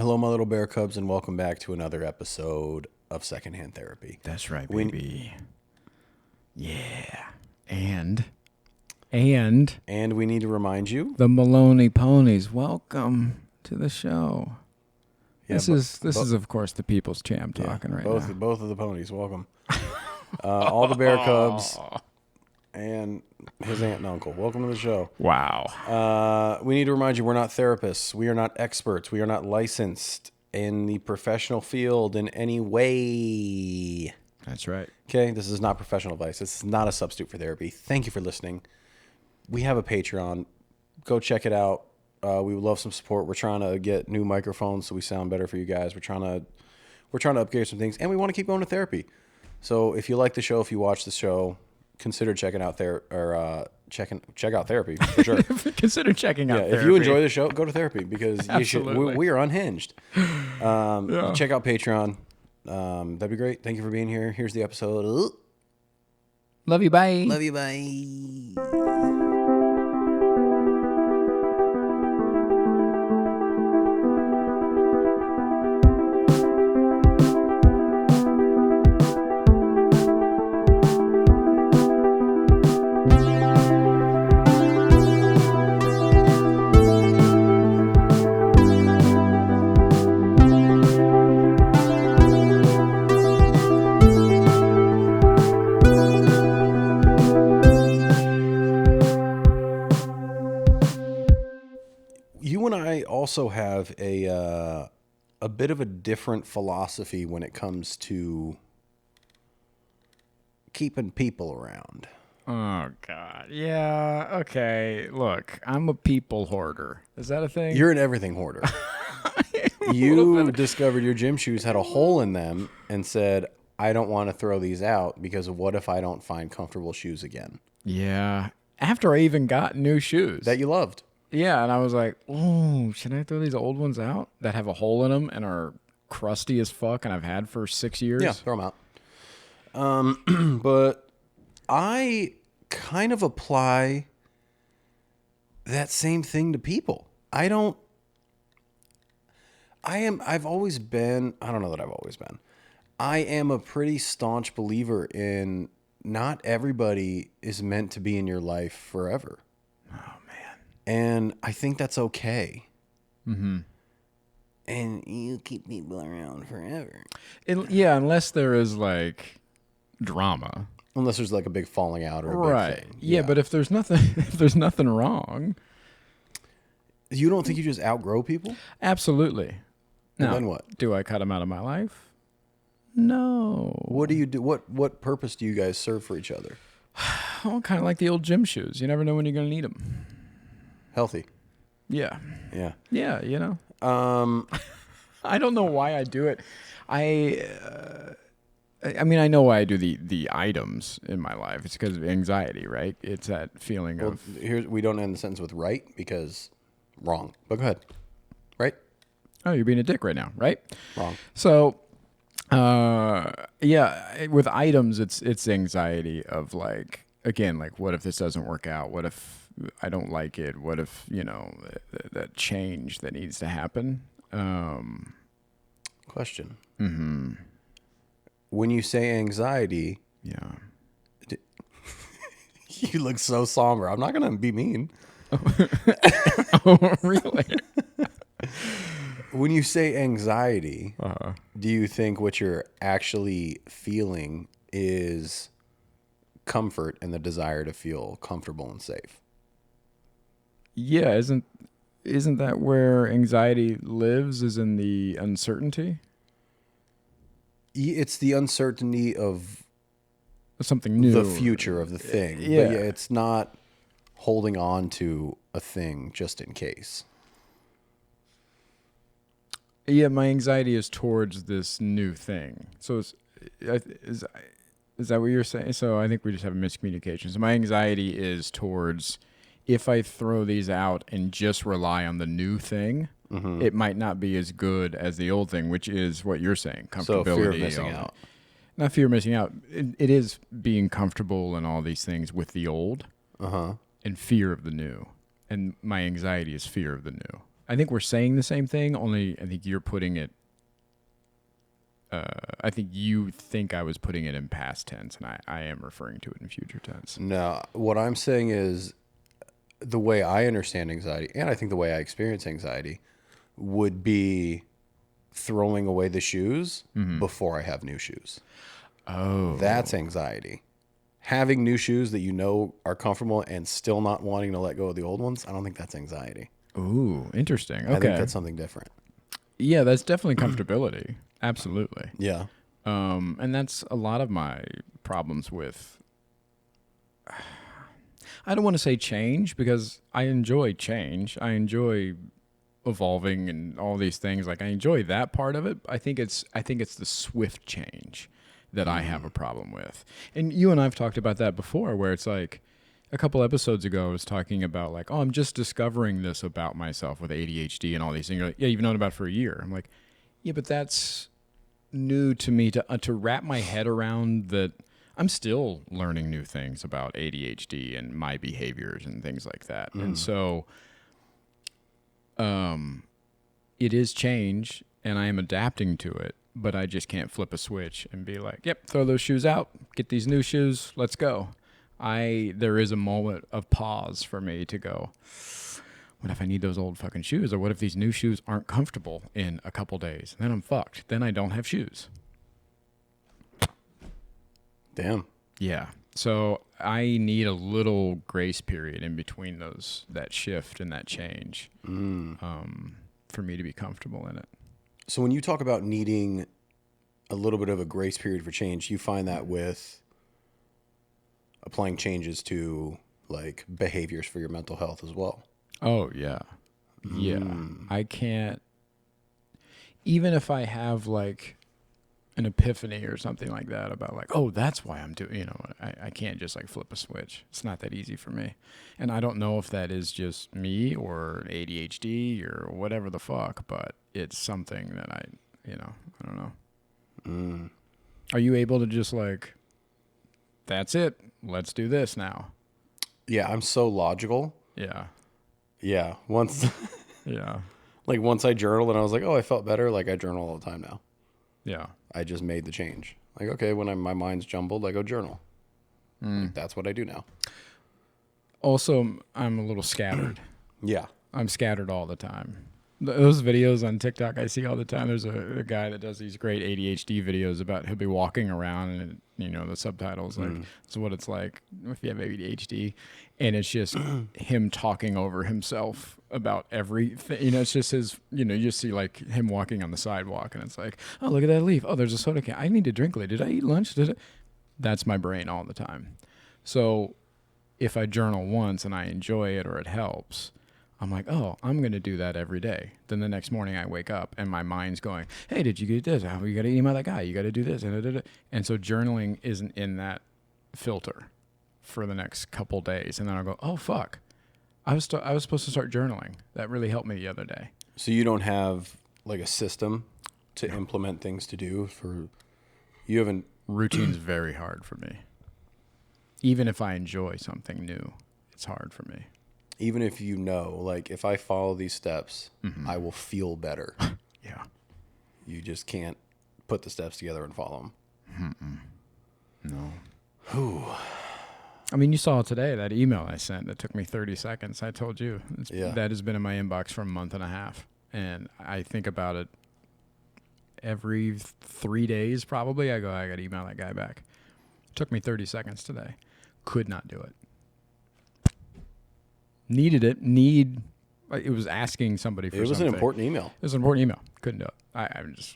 Hello, my little bear cubs, and welcome back to another episode of Secondhand Therapy. That's right, baby. Yeah. And we need to remind you. the Maloney Ponies, welcome to the show. Yeah, This is of course the People's Champ talking right now. Both of the ponies, welcome. All the bear cubs and his aunt and uncle, welcome to the show. Wow. We need to remind you, we're not therapists. We are not experts. We are not licensed in the professional field in any way. That's right. Okay, this is not professional advice. This is not a substitute for therapy. Thank you for listening. We have a Patreon. Go check it out. We would love some support. We're trying to get new microphones so we sound better for you guys. We're trying to upgrade some things, and we want to keep going to therapy. So if you like the show, if you watch the show, consider checking out check out therapy for sure. Consider checking out therapy. If you enjoy the show, go to therapy because you should. We are unhinged. Check out Patreon. That'd be great. Thank you for being here. Here's the episode. Love you. Bye. Love you. Bye. Also have a bit of a different philosophy when it comes to keeping people around. Oh God. Yeah. Okay. Look, I'm a people hoarder. Is that a thing? You're an everything hoarder. You discovered your gym shoes had a hole in them and said, I don't want to throw these out because what if I don't find comfortable shoes again? Yeah. After I even got new shoes that you loved. Yeah, and I was like, "Oh, should I throw these old ones out that have a hole in them and are crusty as fuck and I've had for 6 years?" Yeah, throw them out. But I kind of apply that same thing to people. I've always been, I don't know that I've always been. I am a pretty staunch believer in not everybody is meant to be in your life forever. And I think that's okay. Mm-hmm. And you keep people around forever. Yeah, unless there is like drama. Unless there's like a big falling out or a big thing. Yeah, but if there's nothing wrong. You don't think you just outgrow people? Absolutely. Now, then what? Do I cut them out of my life? No. What do you do? What purpose do you guys serve for each other? Well, kind of like the old gym shoes. You never know when you're going to need them. Healthy. Yeah. Yeah. Yeah, you know. I don't know why I do it. I mean, I know why I do the items in my life. It's because of anxiety, right? It's that feeling of... Here, we don't end the sentence with right because wrong. But go ahead. Right? Oh, you're being a dick right now, right? Wrong. So, yeah, with items, it's anxiety of like, again, like what if this doesn't work out? What if I don't like it? What if, that change that needs to happen? Question. Mm-hmm. When you say anxiety, yeah, you look so somber. I'm not going to be mean. Oh, really? When you say anxiety, do you think what you're actually feeling is comfort and the desire to feel comfortable and safe? Yeah, isn't that where anxiety lives, is in the uncertainty? It's the uncertainty of something new. The future of the thing. Yeah. But yeah, it's not holding on to a thing just in case. Yeah, my anxiety is towards this new thing. So is that what you're saying? So I think we just have a miscommunication. So my anxiety is towards, if I throw these out and just rely on the new thing, it might not be as good as the old thing, which is what you're saying. Comfortability. So fear of missing out. Not fear of missing out. It is being comfortable and all these things with the old and fear of the new. And my anxiety is fear of the new. I think we're saying the same thing, only I think you're putting it. I think you think I was putting it in past tense, and I am referring to it in future tense. No, what I'm saying is the way I understand anxiety, and I think the way I experience anxiety, would be throwing away the shoes before I have new shoes. Oh. That's anxiety. Having new shoes that you know are comfortable and still not wanting to let go of the old ones, I don't think that's anxiety. Ooh, interesting. Okay. I think that's something different. Yeah, that's definitely comfortability. Absolutely. Yeah. And that's a lot of my problems with. I don't want to say change because I enjoy change. I enjoy evolving and all these things. Like I enjoy that part of it. I think it's the swift change that I have a problem with. And you and I've talked about that before, where it's like a couple episodes ago, I was talking about like, oh, I'm just discovering this about myself with ADHD and all these things. You're like, yeah, you've known about it for a year. I'm like, yeah, but that's new to me to wrap my head around that. I'm still learning new things about ADHD and my behaviors and things like that. And so it is change and I am adapting to it, but I just can't flip a switch and be like, yep, throw those shoes out, get these new shoes, let's go. There is a moment of pause for me to go, what if I need those old fucking shoes? Or what if these new shoes aren't comfortable in a couple days? Then I'm fucked. Then I don't have shoes. Damn. Yeah. So I need a little grace period in between that shift and that change for me to be comfortable in it. So when you talk about needing a little bit of a grace period for change, you find that with applying changes to like behaviors for your mental health as well. Oh, yeah. Yeah. I can't, even if I have like an epiphany or something like that about like, oh, that's why I'm doing, I can't just like flip a switch. It's not that easy for me. And I don't know if that is just me or ADHD or whatever the fuck, but it's something that I don't know. Are you able to just like, that's it, let's do this now? Yeah, I'm so logical. Yeah. Yeah. Once Yeah. like once I journaled and I was like, oh, I felt better. Like I journal all the time now. Yeah. I just made the change. Like, okay, when my mind's jumbled, I go journal. Like, that's what I do now. Also, I'm a little scattered. Yeah. I'm scattered all the time. Those videos on TikTok I see all the time. There's a guy that does these great ADHD videos about he'll be walking around and the subtitles like it's what it's like if you have ADHD, and it's just him talking over himself about everything. It's just his. You just see like him walking on the sidewalk, and it's like, oh, look at that leaf. Oh, there's a soda can. I need to drink later. Did I eat lunch? That's my brain all the time. So if I journal once and I enjoy it or it helps, I'm like, oh, I'm going to do that every day. Then the next morning I wake up and my mind's going, hey, did you get this? Oh, you got to email that guy. You got to do this. And so journaling isn't in that filter for the next couple days. And then I'll go, oh, fuck. I was supposed to start journaling. That really helped me the other day. So you don't have like a system to implement things to do you haven't. Routine's very hard for me. Even if I enjoy something new, it's hard for me. Even if like if I follow these steps, I will feel better. Yeah. You just can't put the steps together and follow them. No. Whew. I mean, you saw today that email I sent that took me 30 seconds. I told you. That has been in my inbox for a month and a half. And I think about it every 3 days probably. I go, I got to email that guy back. It took me 30 seconds today. Could not do it. Needed it. It was asking somebody for something. It was an important email. It was an important email. Couldn't do it.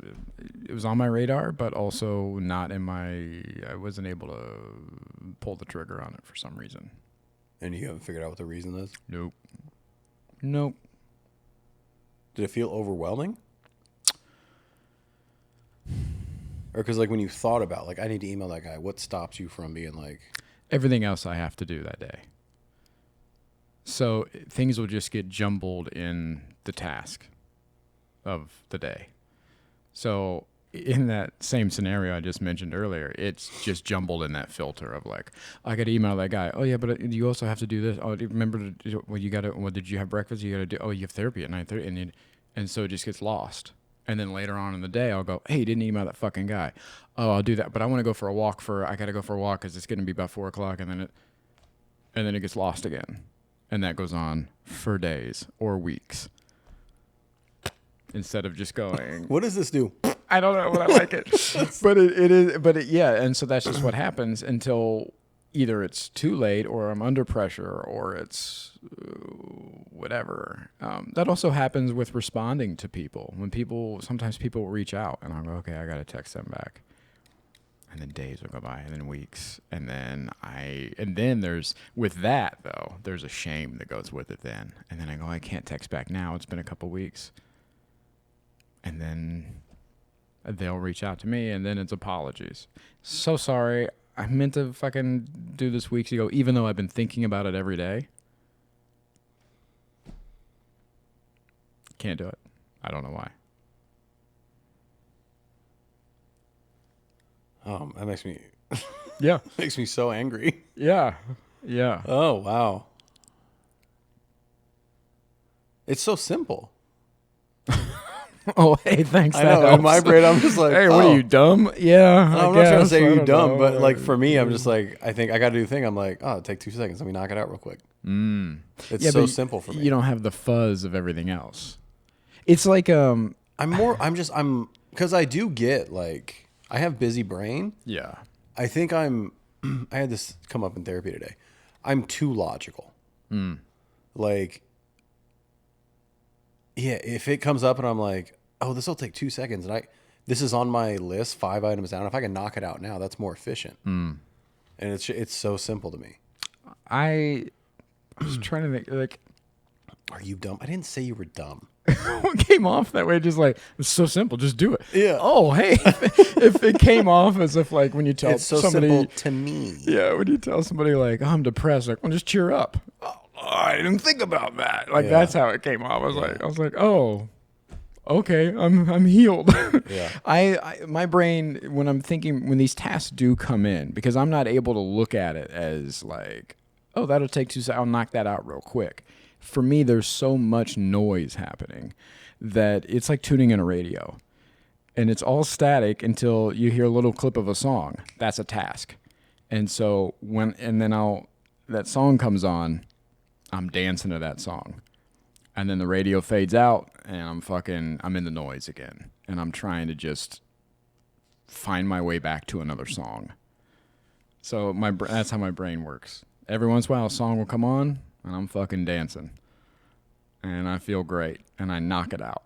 It was on my radar, but also not in I wasn't able to pull the trigger on it for some reason. And you haven't figured out what the reason is? Nope. Did it feel overwhelming? Or because like when you thought about like, I need to email that guy, what stops you from being like... Everything else I have to do that day. So things will just get jumbled in the task of the day. So in that same scenario I just mentioned earlier, it's just jumbled in that filter of like, I got to email that guy. Oh yeah, but you also have to do this. Oh, do you remember? Well, you got to. Well, did you have breakfast? You got to do. Oh, you have therapy at 9:30, and so it just gets lost. And then later on in the day, I'll go, hey, you didn't email that fucking guy. Oh, I'll do that, but I want to go for a walk. I got to go for a walk because it's going to be about 4:00, and then it gets lost again, and that goes on for days or weeks. Instead of just going, What does this do? I don't know, but I like it. But it is, yeah. And so that's just what happens until either it's too late or I'm under pressure or it's whatever. That also happens with responding to people. Sometimes people will reach out and I'll go, okay, I got to text them back. And then days will go by and then weeks. And then with that though, there's a shame that goes with it then. And then I go, I can't text back now. It's been a couple weeks. And then they'll reach out to me, and then it's apologies. So sorry. I meant to fucking do this weeks ago, even though I've been thinking about it every day. Can't do it. I don't know why. That makes me Yeah. makes me so angry. Yeah. Yeah. Oh, wow. It's so simple. Oh, hey, thanks. I know. In my brain, I'm just like, hey, what are you, dumb? Yeah. I'm not trying to say you're dumb, know. but like for me, I'm just like, I think I got to do the thing. I'm like, oh, take 2 seconds. Let me knock it out real quick. It's so simple for me. You don't have the fuzz of everything else. It's like, because I do get like, I have busy brain. Yeah. I think I had this come up in therapy today. I'm too logical. Like, yeah, if it comes up and I'm like, oh, this will take 2 seconds, and this is on my list, 5 items down. If I can knock it out now, that's more efficient. And it's so simple to me. I was trying to think, like, are you dumb? I didn't say you were dumb. What came off that way? Just like, it's so simple, just do it. Yeah. Oh, hey, if it came off as if like when you tell it's so somebody, simple to me. Yeah, when you tell somebody like, oh, I'm depressed, like, well, just cheer up. Oh, I didn't think about that. Like that's how it came off. I was like, oh, okay, I'm healed. Yeah. My brain when these tasks do come in, because I'm not able to look at it as like, oh, that'll take 2 seconds. I'll knock that out real quick. For me, there's so much noise happening that it's like tuning in a radio. And it's all static until you hear a little clip of a song. That's a task. And so that song comes on, I'm dancing to that song. And then the radio fades out and I'm in the noise again. And I'm trying to just find my way back to another song. So that's how my brain works. Every once in a while a song will come on and I'm fucking dancing. And I feel great. And I knock it out.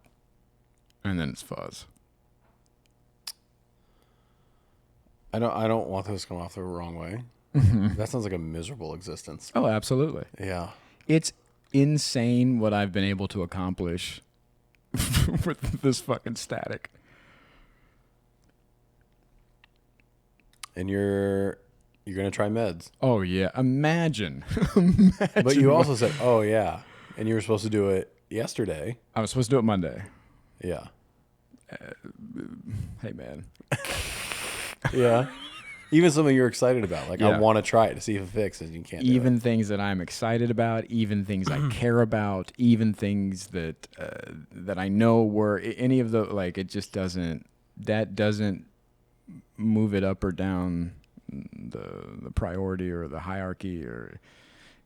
And then it's fuzz. I don't want this to come off the wrong way. That sounds like a miserable existence. Oh, absolutely. Yeah. It's insane what I've been able to accomplish with this fucking static. And you're going to try meds. Oh, yeah. Imagine. But you also said, oh, yeah. And you were supposed to do it yesterday. I was supposed to do it Monday. Yeah. Hey, man. Yeah. Even something you're excited about. Like, I want to try it to see if it fixes. You can't do even it. Things that I'm excited about, even things I care about, even things that I know were any of the, like, it just doesn't move it up or down the priority or the hierarchy or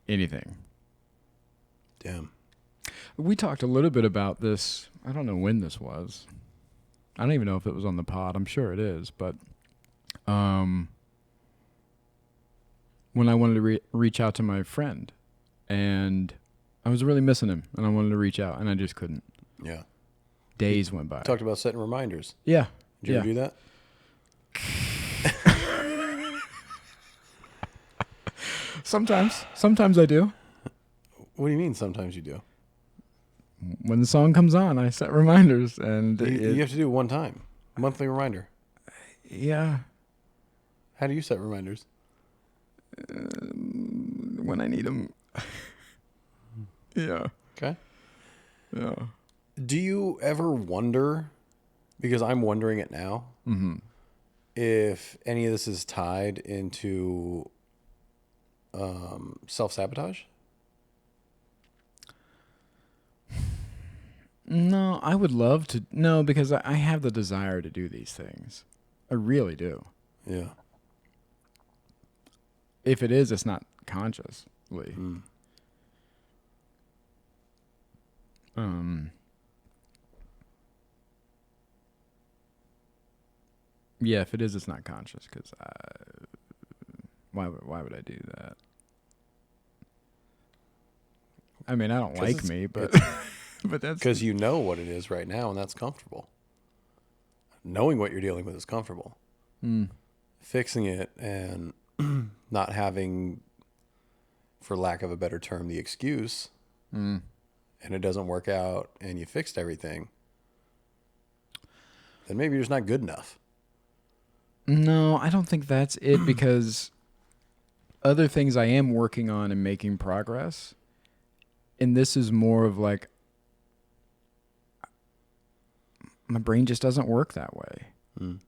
anything. Damn. We talked a little bit about this. I don't know when this was. I don't even know if it was on the pod. I'm sure it is, but when I wanted to reach out to my friend, and I was really missing him, and I wanted to reach out, and I just couldn't. Yeah. Days went by. Talked about setting reminders. Yeah. Did you ever do that? Sometimes I do. What do you mean sometimes you do? When the song comes on, I set reminders, and you have to do it one time. Monthly reminder. Yeah. How do you set reminders? When I need them. Yeah. Okay. Yeah. Do you ever wonder Because I'm wondering it now. Mm-hmm. If any of this is tied into self-sabotage. No, I would love to. No, because I have the desire to do these things. I really do. Yeah. If it is, it's not consciously. Mm. Yeah, if it is, it's not conscious. Because why would I do that? I mean, I don't like me, but but that's because you know what it is right now, and that's comfortable. Knowing what you're dealing with is comfortable. Mm. Fixing it and not having, for lack of a better term, the excuse, and it doesn't work out, and you fixed everything, then maybe you're just not good enough. No, I don't think that's it because other things I am working on and making progress. And this is more of like, my brain just doesn't work that way. Mm.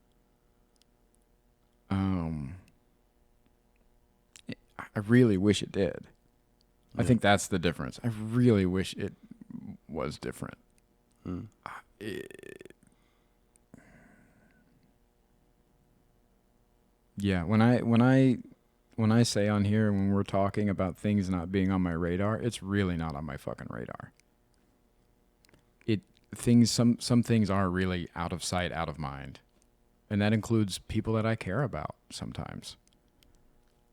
I really wish it did. I think that's the difference. I really wish it was different. Mm. Yeah, when I say on here when we're talking about things not being on my radar, it's really not on my fucking radar. Some things are really out of sight, out of mind. And that includes people that I care about sometimes.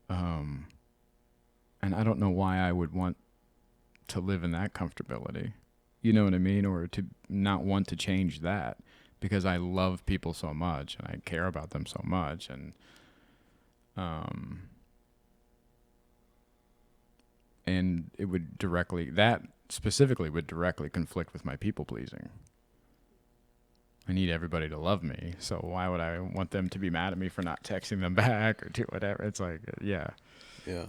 And I don't know why I would want to live in that comfortability. You know what I mean? Or to not want to change that because I love people so much and I care about them so much. And it would that specifically would directly conflict with my people pleasing. I need everybody to love me, so why would I want them to be mad at me for not texting them back or do whatever? It's like, yeah. Yeah.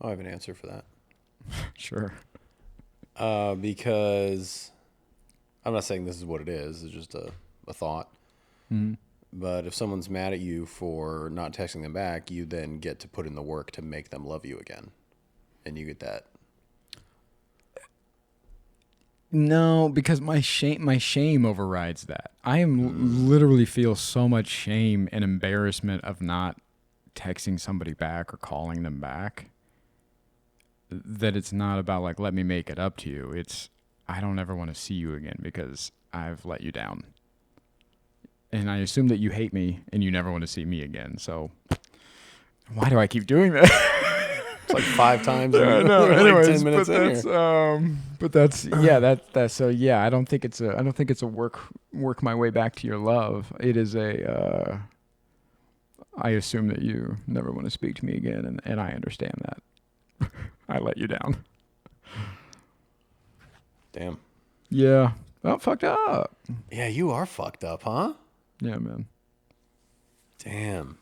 I have an answer for that. Sure. Because I'm not saying this is what it is. It's just a thought. Mm-hmm. But if someone's mad at you for not texting them back, you then get to put in the work to make them love you again. And you get that. No, because my shame overrides that. I literally feel so much shame and embarrassment of not texting somebody back or calling them back that it's not about like, let me make it up to you. It's, I don't ever want to see you again because I've let you down. And I assume that you hate me and you never want to see me again. So why do I keep doing that? It's like 5 times in anyways, 10 minutes but in that's, here. But that's, yeah, that's, so yeah, I don't think it's a work my way back to your love. It is I assume that you never want to speak to me again. And I understand that. I let you down. Damn. Yeah. I'm fucked up. Yeah, you are fucked up, huh? Yeah, man. Damn.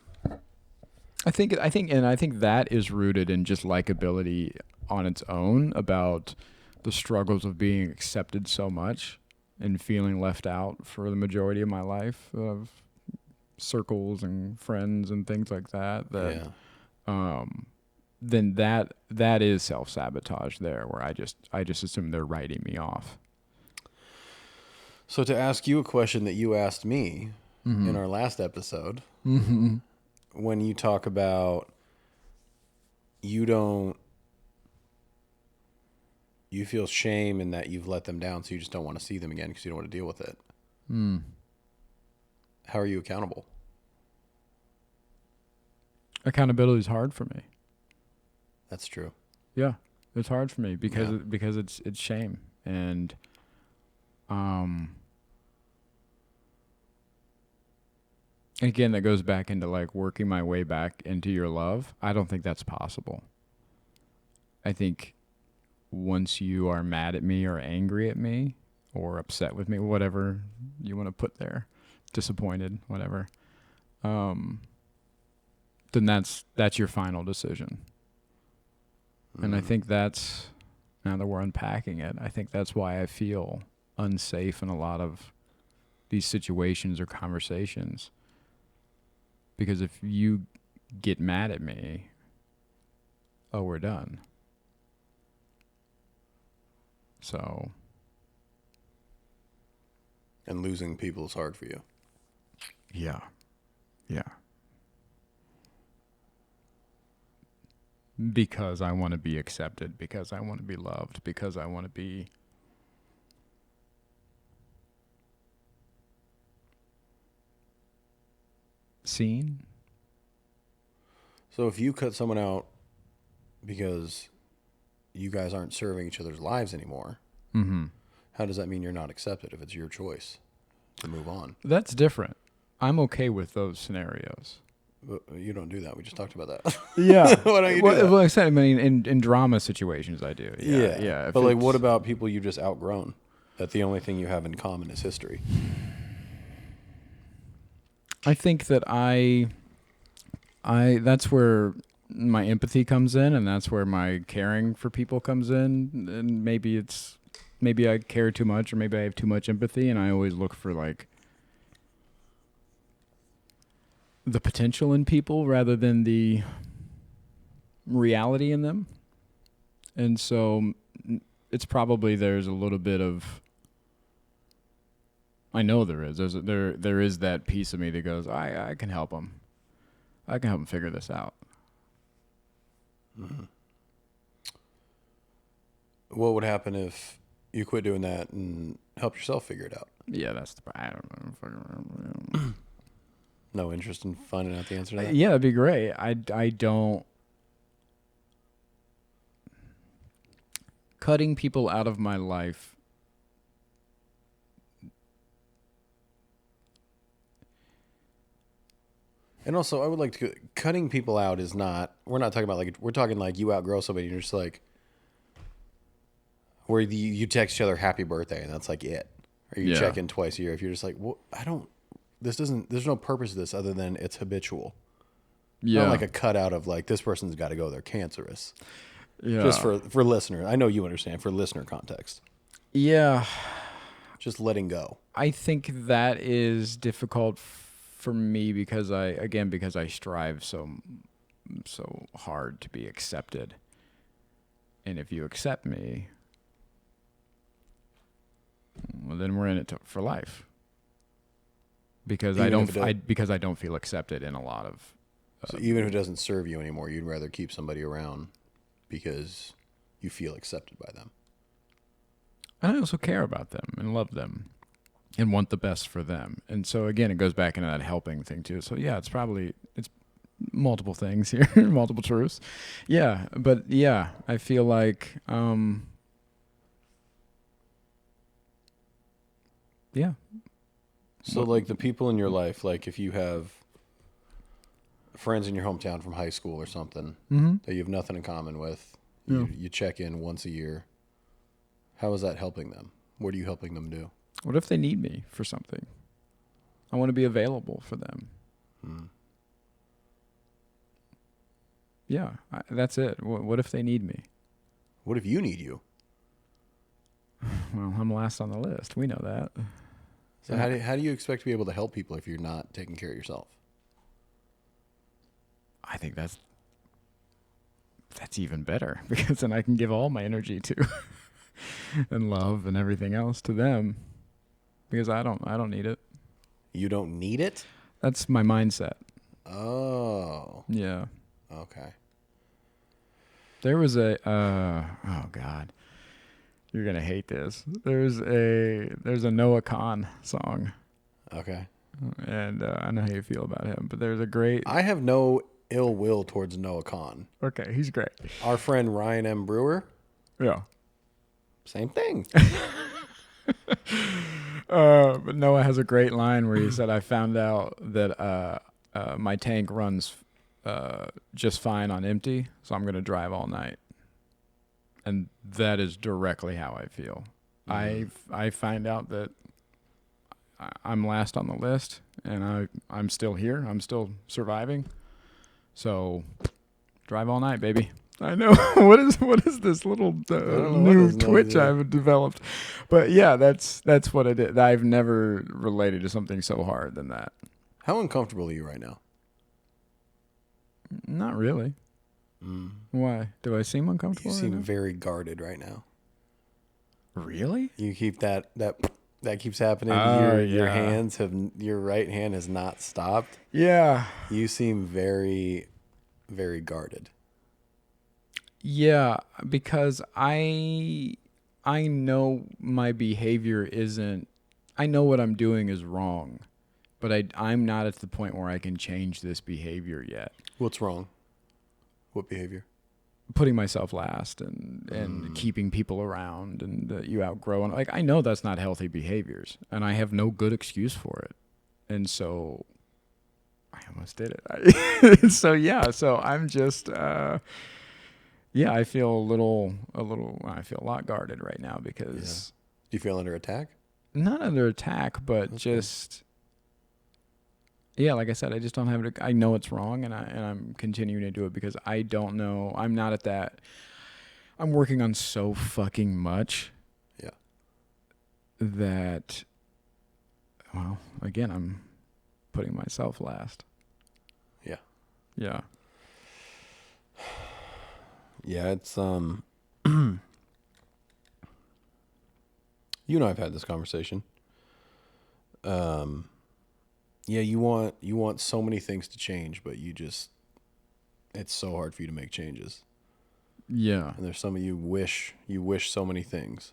I think that is rooted in just likability on its own about the struggles of being accepted so much and feeling left out for the majority of my life of circles and friends and things like that. Yeah. Then that is self-sabotage there where I just assume they're writing me off. So to ask you a question that you asked me in our last episode, when you talk about you feel shame in that you've let them down, so you just don't want to see them again because you don't want to deal with it. How are you accountable? Accountability is hard for me. That's true. Yeah, it's hard for me because it's shame and again, that goes back into like working my way back into your love. I don't think that's possible. I think once you are mad at me or angry at me or upset with me, whatever you want to put there, disappointed, whatever, then that's your final decision. And I think that's, now that we're unpacking it, I think that's why I feel unsafe in a lot of these situations or conversations. Because if you get mad at me, oh, we're done. So. And losing people is hard for you. Yeah. Yeah. Because I want to be accepted, because I want to be loved, because I want to be seen. So if you cut someone out because you guys aren't serving each other's lives anymore, how does that mean you're not accepted if it's your choice to move on? That's different. I'm okay with those scenarios. But you don't do that. We just talked about that. Yeah. Why don't you do that? Well, I said, I mean, in drama situations, I do. Yeah. Yeah. But like, what about people you've just outgrown? That the only thing you have in common is history. I think that that's where my empathy comes in, and that's where my caring for people comes in. And maybe I care too much, or maybe I have too much empathy, and I always look for like the potential in people rather than the reality in them. And so it's probably there's a little bit of, I know there is. There is that piece of me that goes, I can help them. I can help them figure this out. Mm-hmm. What would happen if you quit doing that and help yourself figure it out? Yeah, I don't know. No interest in finding out the answer to that? Yeah, that'd be great. I don't. Cutting people out of my life. And also, I would like to, cutting people out is not, we're not talking about like, we're talking like you outgrow somebody and you're just like, where you text each other happy birthday and that's like it. Or you check in twice a year. If you're just like, well, there's no purpose to this other than it's habitual. Yeah. Not like a cutout of like, this person's got to go, they're cancerous. Yeah. Just for listener. I know you understand, for listener context. Yeah. Just letting go. I think that is difficult for me because I strive so hard to be accepted. And if you accept me, well, then we're in it for life. Because I don't feel accepted in a lot of. So even if it doesn't serve you anymore, you'd rather keep somebody around because you feel accepted by them. And I also care about them and love them and want the best for them. And so again, it goes back into that helping thing too. So yeah, it's multiple things here, multiple truths. Yeah, but yeah, I feel like yeah. So like the people in your life, like if you have friends in your hometown from high school or something that you have nothing in common with, you check in once a year. How is that helping them? What are you helping them do? What if they need me for something? I want to be available for them. Yeah, that's it. What if they need me? What if you need you? Well, I'm last on the list. We know that. So how do you expect to be able to help people if you're not taking care of yourself? I think that's even better because then I can give all my energy to and love and everything else to them because I don't need it. You don't need it? That's my mindset. Oh. Yeah. Okay. There was oh God. You're going to hate this. There's a Noah Khan song. Okay. And I know how you feel about him, but there's a great... I have no ill will towards Noah Khan. Okay, he's great. Our friend Ryan M. Brewer? Yeah. Same thing. But Noah has a great line where he said, I found out that my tank runs just fine on empty, so I'm going to drive all night. And that is directly how I feel. I find out that I'm last on the list, and I'm still here. I'm still surviving. So drive all night, baby. I know. What is this little I don't know what new this noise twitch is. I've developed? But yeah, that's what it is. I've never related to something so hard than that. How uncomfortable are you right now? Not really. Why? Do I seem You uncomfortable right seem now? very guarded right now. Really? You keep that keeps happening. Oh, Your yeah. hands have your right hand has not stopped. Yeah. You seem very, very guarded. Yeah, because I know my behavior isn't I know what I'm doing is wrong, but I'm not at the point where I can change this behavior yet. What's wrong? What behavior? Putting myself last and keeping people around and that you outgrow and like I know that's not healthy behaviors and I have no good excuse for it. And so I almost did it. So yeah, so I'm just yeah, I feel I feel a lot guarded right now because Do you feel under attack? not under attack, but That's just yeah, like I said, I just don't have it. I know it's wrong, and I'm continuing to do it because I don't know. I'm not at that. I'm working on so fucking much. Yeah. That, well, again, I'm putting myself last. Yeah. Yeah. Yeah, it's you and I've had this conversation. Yeah, you want so many things to change, but it's so hard for you to make changes. Yeah. And there's some of you wish so many things,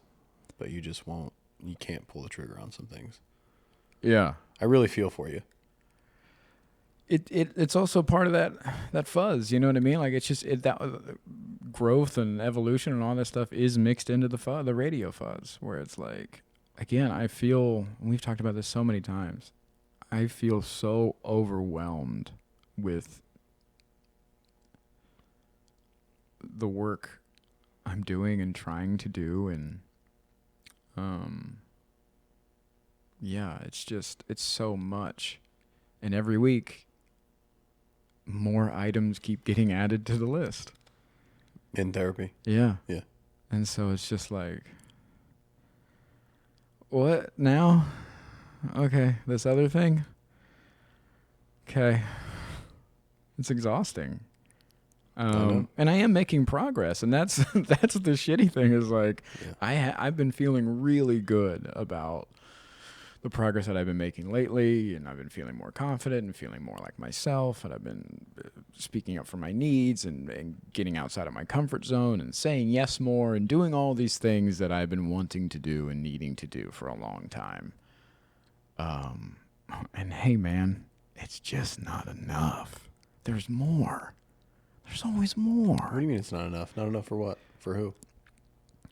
but you just won't. You can't pull the trigger on some things. Yeah. I really feel for you. It's also part of that fuzz, you know what I mean? Like it's just that growth and evolution and all that stuff is mixed into the radio fuzz, where it's like, again, I feel, and we've talked about this so many times, I feel so overwhelmed with the work I'm doing and trying to do, and yeah, it's so much, and every week more items keep getting added to the list. In therapy. Yeah. Yeah. And so it's just like, what now? Okay, this other thing? Okay. It's exhausting. know. And I am making progress, and that's that's the shitty thing is like Yeah. I've been feeling really good about the progress that I've been making lately, and I've been feeling more confident and feeling more like myself, and I've been speaking up for my needs and getting outside of my comfort zone and saying yes more and doing all these things that I've been wanting to do and needing to do for a long time. And hey, man, it's just not enough. There's more. There's always more. What do you mean it's not enough? Not enough for what? For who?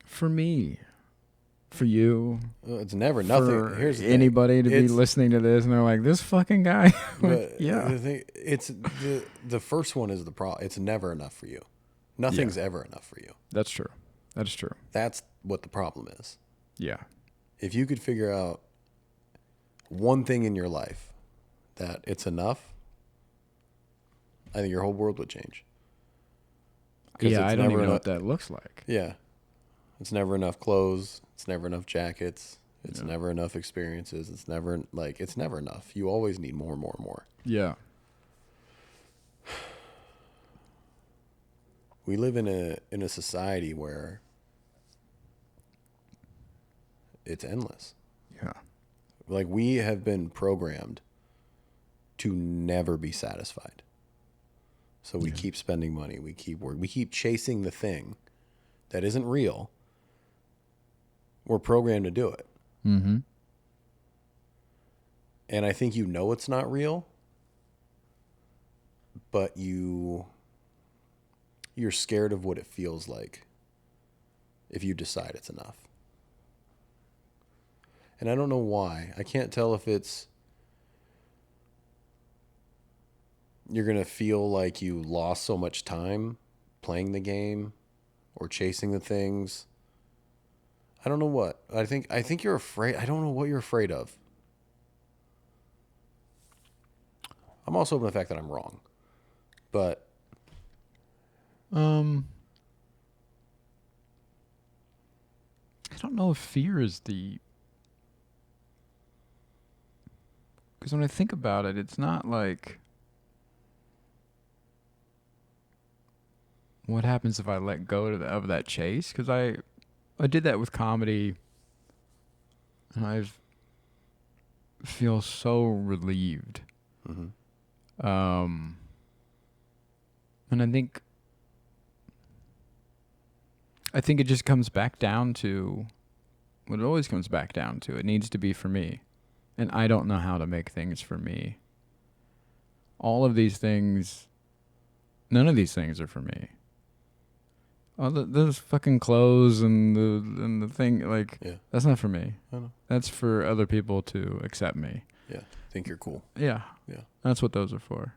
For me. For you. It's never For nothing. Here's the anybody thing. to be listening to this and they're like, this fucking guy. But yeah. the thing, it's the first one is the problem. It's never enough for you. Nothing's ever enough for you. That's true. That is true. That's what the problem is. Yeah. If you could figure out one thing in your life that it's enough, I think your whole world would change. Yeah, I don't even know enough, what that looks like. Yeah. It's never enough clothes. It's never enough jackets. It's never enough experiences. It's never enough. You always need more and more and more. Yeah. We live in a society where it's endless. Yeah. Like we have been programmed to never be satisfied. So we keep spending money. We keep working. We keep chasing the thing that isn't real. We're programmed to do it. Mm-hmm. And I think you know it's not real, but you're scared of what it feels like if you decide it's enough. And I don't know why. I can't tell if it's you're going to feel like you lost so much time playing the game or chasing the things. I don't know what. I think you're afraid. I don't know what you're afraid of. I'm also open to the fact that I'm wrong. But I don't know if fear is because when I think about it, it's not like what happens if I let go of that chase? Because I did that with comedy, and I feel so relieved. Mm-hmm. And I think it just comes back down to what it always comes back down to. It needs to be for me, and I don't know how to make things for me. All of these things, none of these things are for me. All those fucking clothes and the thing, like, Yeah. that's not for me. I know. That's for other people to accept me. Yeah. Think you're cool. Yeah. Yeah. That's what those are for.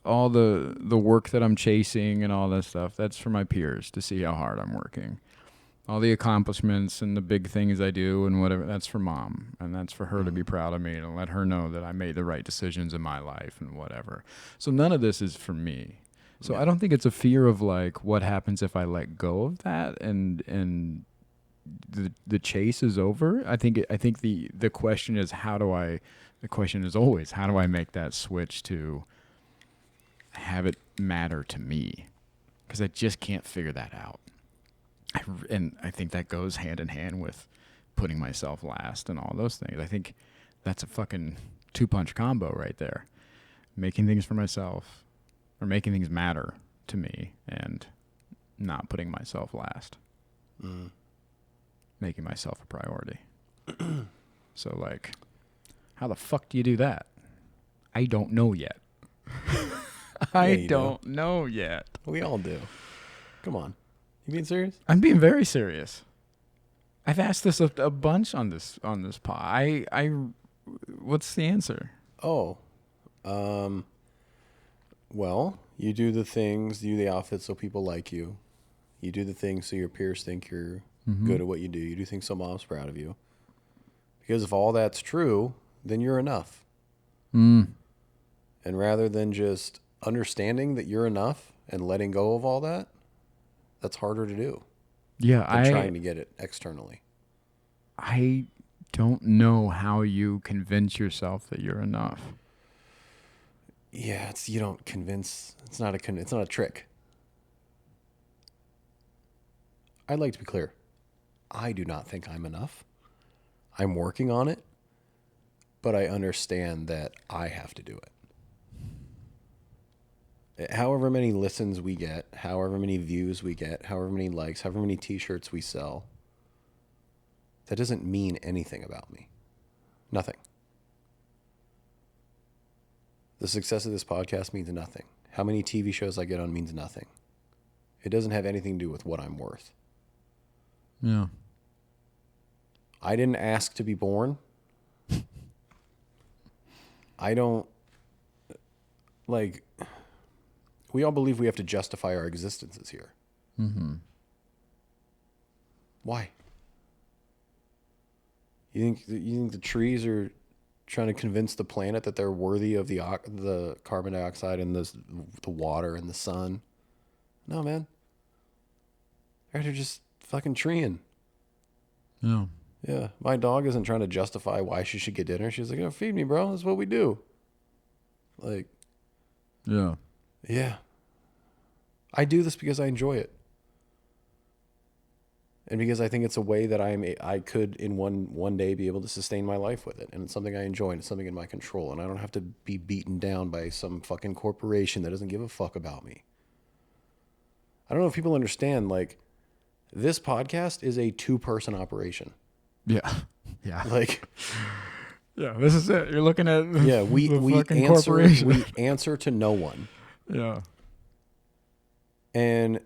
All the work that I'm chasing and all that stuff, that's for my peers to see how hard I'm working. All the accomplishments and the big things I do and whatever, that's for mom. And that's for her to be proud of me and let her know that I made the right decisions in my life and whatever. So none of this is for me. So Yeah. I don't think it's a fear of like what happens if I let go of that and the chase is over. I think the question is the question is always how do I make that switch to have it matter to me? Because I just can't figure that out. And I think that goes hand in hand with putting myself last and all those things. I think that's a fucking 2-punch combo right there. Making things for myself or making things matter to me and not putting myself last. Making myself a priority. So, like, how the fuck do you do that? I don't know yet. I don't know yet. We all do. Come on. You being serious? I'm being very serious. I've asked this a bunch on this pod. I what's the answer? Oh. Well, you do the things, you do the outfits so people like you. You do the things so your peers think you're good at what you do. You do things so mom's proud of you. Because if all that's true, then you're enough. And rather than just understanding that you're enough and letting go of all that, that's harder to do Yeah, than trying to get it externally. I don't know how you convince yourself that you're enough. Yeah, you don't convince. It's not a trick. I'd like to be clear. I do not think I'm enough. I'm working on it, but I understand that I have to do it. However many listens we get, however many views we get, however many likes, however many t-shirts we sell, that doesn't mean anything about me. Nothing. The success of this podcast means nothing. How many TV shows I get on means nothing. It doesn't have anything to do with what I'm worth. Yeah. I didn't ask to be born. I don't, like, we all believe we have to justify our existences here. Why? You think the trees are trying to convince the planet that they're worthy of the carbon dioxide and the water and the sun? No, man. They're just fucking treeing. Yeah. Yeah, my dog isn't trying to justify why she should get dinner. She's like, "Oh, feed me, bro. That's what we do." Like, Yeah. yeah. I do this because I enjoy it. And because I think it's a way that I could in one day be able to sustain my life with it. And it's something I enjoy and it's something in my control. And I don't have to be beaten down by some fucking corporation that doesn't give a fuck about me. I don't know if people understand, like, this podcast is a 2-person operation. Yeah. Yeah. Like, yeah, this is it. You're looking at yeah, we answer to no one. Yeah. And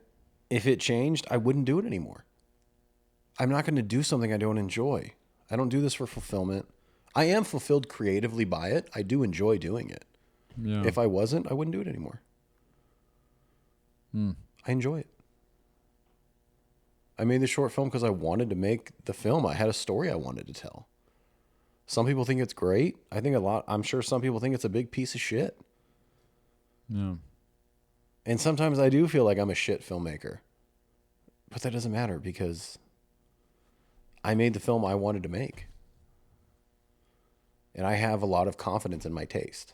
if it changed, I wouldn't do it anymore. I'm not going to do something I don't enjoy. I don't do this for fulfillment. I am fulfilled creatively by it. I do enjoy doing it. Yeah. If I wasn't, I wouldn't do it anymore. I enjoy it. I made the short film because I wanted to make the film. I had a story I wanted to tell. Some people think it's great. I'm sure some people think it's a big piece of shit. Yeah. And sometimes I do feel like I'm a shit filmmaker. But that doesn't matter because I made the film I wanted to make. And I have a lot of confidence in my taste.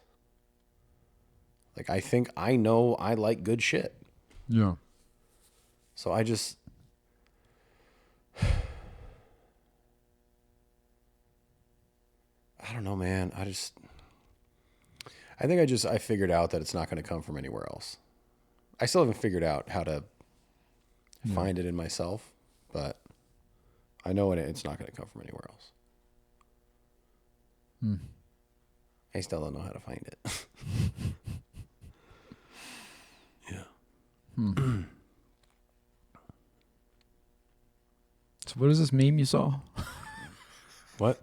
Like, I think I know I like good shit. Yeah. So I just, I don't know, man. I think I figured out that it's not going to come from anywhere else. I still haven't figured out how to find it in myself, but I know it's not going to come from anywhere else. I still don't know how to find it. Yeah. So what is this meme you saw? What?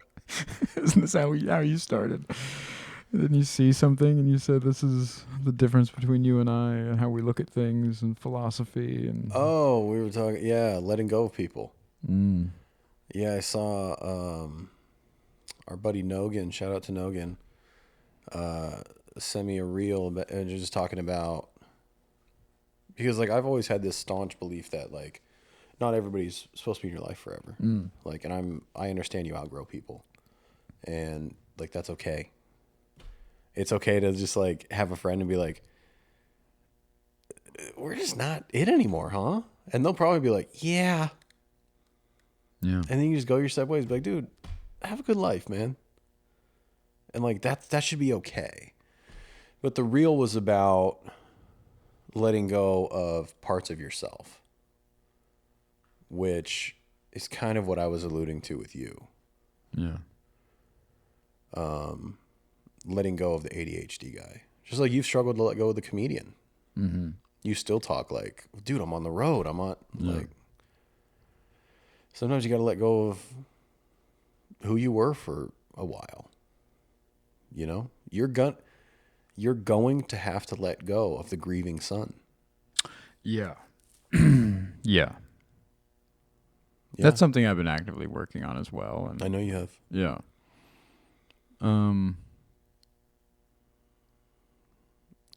Isn't this how you started? Then you see something and you said, this is the difference between you and I and how we look at things and philosophy and... Oh, we were talking, yeah, letting go of people. Mm. Yeah, I saw our buddy Nogan, shout out to Nogan, send me a reel and just talking about, because like I've always had this staunch belief that like not everybody's supposed to be in your life forever. Like, and I understand you outgrow people, and like that's okay. It's okay to just like have a friend and be like, we're just not it anymore, huh? And they'll probably be like, yeah. Yeah. And then you just go your separate ways. Be like, dude, have a good life, man. And like that should be okay. But the reel was about letting go of parts of yourself, which is kind of what I was alluding to with you. Yeah. Letting go of the ADHD guy. Just like you've struggled to let go of the comedian. Mm-hmm. You still talk like, dude, I'm on the road. I'm on like, sometimes you got to let go of who you were for a while. You know, you're going to have to let go of the grieving son. Yeah. Yeah. That's something I've been actively working on as well. And I know you have. Yeah.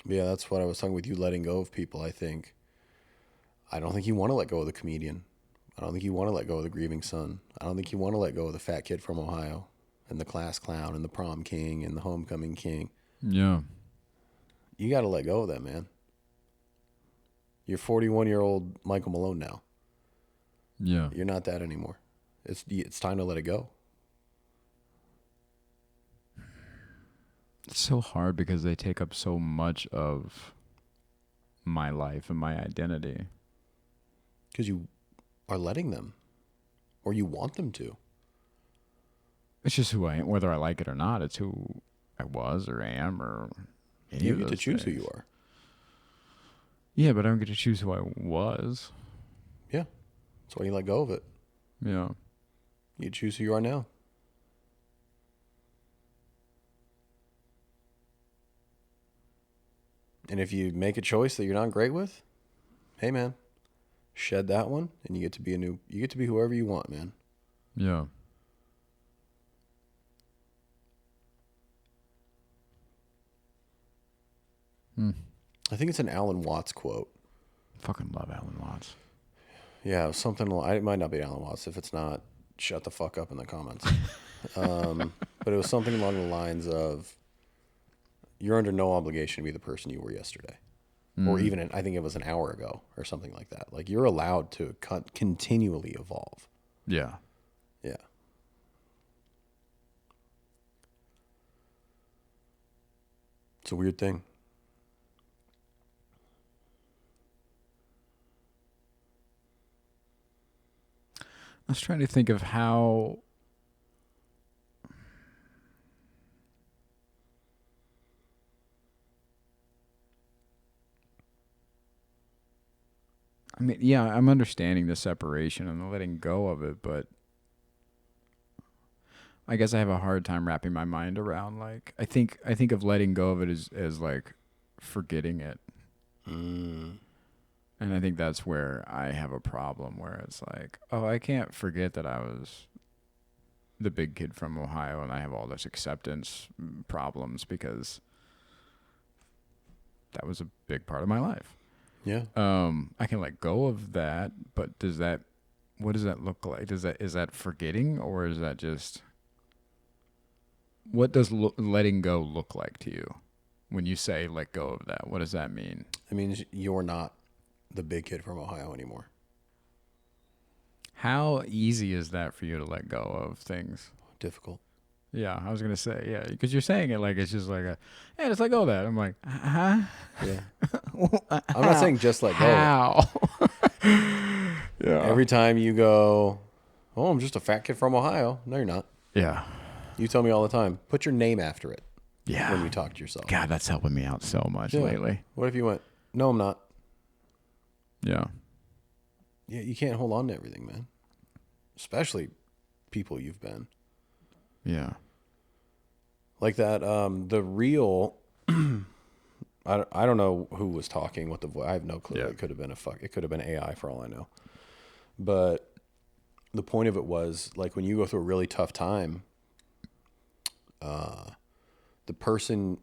Yeah, that's what I was talking with you, letting go of people. I don't think you want to let go of the comedian. I don't think you want to let go of the grieving son. I don't think you want to let go of the fat kid from Ohio and the class clown and the prom king and the homecoming king. Yeah. You got to let go of that, man. You're 41-year-old Michael Malone now. Yeah. You're not that anymore. It's time to let it go. It's so hard because they take up so much of my life and my identity. Because you are letting them, or you want them to. It's just who I am, whether I like it or not. It's who I was or am or any You of get to those choose things. who you are. Yeah, but I don't get to choose who I was. Yeah. That's why you let go of it. Yeah. You choose who you are now. And if you make a choice that you're not great with, hey man, shed that one and you get to be whoever you want, man. Yeah. I think it's an Alan Watts quote. Fucking love Alan Watts. Yeah, something. It might not be Alan Watts. If it's not, shut the fuck up in the comments. But it was something along the lines of, "You're under no obligation to be the person you were yesterday, or even I think it was an hour ago or something like that. Like you're allowed to continually evolve." Yeah. Yeah. It's a weird thing. I was trying to think of how... I mean, yeah, I'm understanding the separation and the letting go of it, but I guess I have a hard time wrapping my mind around, like, I think of letting go of it as like forgetting it. And I think that's where I have a problem, where it's like, oh, I can't forget that I was the big kid from Ohio and I have all this acceptance problems because that was a big part of my life. Yeah. I can let go of that, but does that what does that look like? Is that forgetting, or is that just, what does letting go look like to you? When you say let go of that, what does that mean? It means you're not the big kid from Ohio anymore. How easy is that for you to let go of things? Difficult. Yeah, I was gonna say, yeah, because you're saying it like it's just like hey, just let go of that. I'm like, huh? Yeah. I'm not saying just let go. How? Yeah. Every time you go, oh, I'm just a fat kid from Ohio. No, you're not. Yeah. You tell me all the time, put your name after it Yeah. when you talk to yourself. God, that's helping me out so much Yeah. lately. What if you went, no, I'm not. Yeah. Yeah, you can't hold on to everything, man. Especially people you've been. Yeah. Like that, the real, I don't know who was talking, what the voice, I have no clue. Yeah. It could have been it could have been AI for all I know. But the point of it was, like, when you go through a really tough time, the person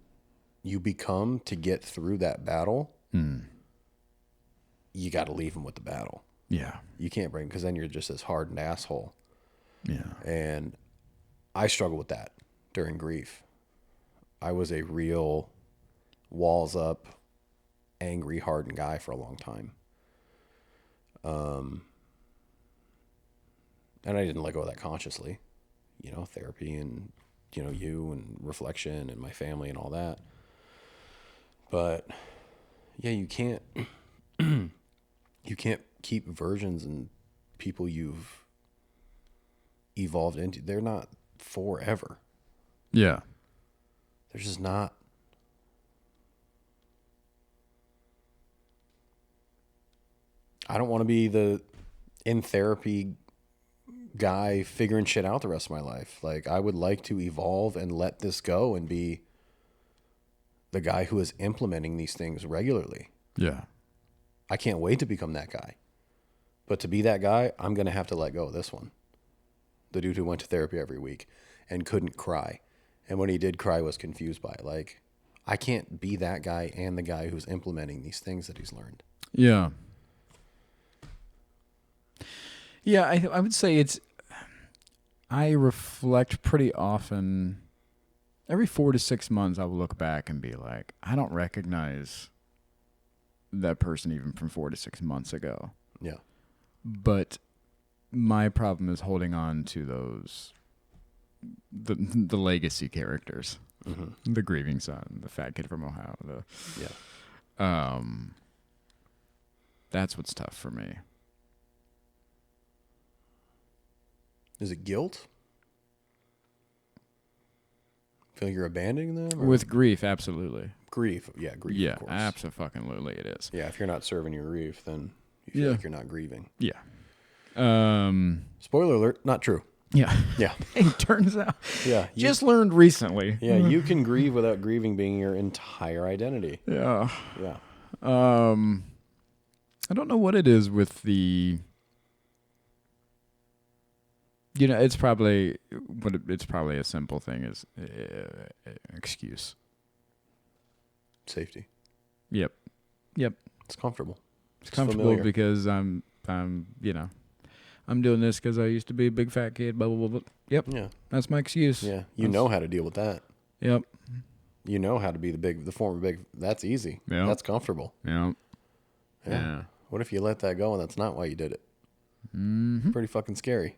you become to get through that battle, you got to leave them with the battle. Yeah. You can't bring, because then you're just this hardened asshole. Yeah. And I struggle with that during grief. I was a real walls up, angry, hardened guy for a long time. And I didn't let go of that consciously, therapy and, you and reflection and my family and all that. But yeah, you can't keep versions and people you've evolved into. They're not forever. Yeah. They're just not. I don't want to be the in therapy guy figuring shit out the rest of my life. Like, I would like to evolve and let this go and be the guy who is implementing these things regularly. Yeah. I can't wait to become that guy. But to be that guy, I'm going to have to let go of this one. The dude who went to therapy every week and couldn't cry. And when he did cry, was confused by it. Like, I can't be that guy and the guy who's implementing these things that he's learned. Yeah. Yeah, I would say I reflect pretty often. Every 4 to 6 months, I will look back and be like, I don't recognize that person even from 4 to 6 months ago. Yeah. But my problem is holding on to those, the legacy characters, the grieving son, the fat kid from Ohio. That's what's tough for me. Is it guilt? Feel like you're abandoning them? Or? With grief, absolutely. Grief. Yeah, grief, Yeah, of course. absolutely it is. Yeah, if you're not serving your grief, then you feel like you're not grieving. Yeah. Spoiler alert, not true. Yeah. Yeah. It turns out. Yeah. Just learned recently. Yeah, you can grieve without grieving being your entire identity. Yeah. Yeah. I don't know what it is with the... it's probably a simple thing is excuse. Safety. Yep. It's comfortable. It's comfortable familiar. because I'm doing this because I used to be a big fat kid. Blah blah blah. Blah. Yep. Yeah. That's my excuse. Yeah. You know how to deal with that. Yep. You know how to be the former big. That's easy. Yep. That's comfortable. Yep. Yeah. What if you let that go and that's not why you did it? Mm-hmm. Pretty fucking scary.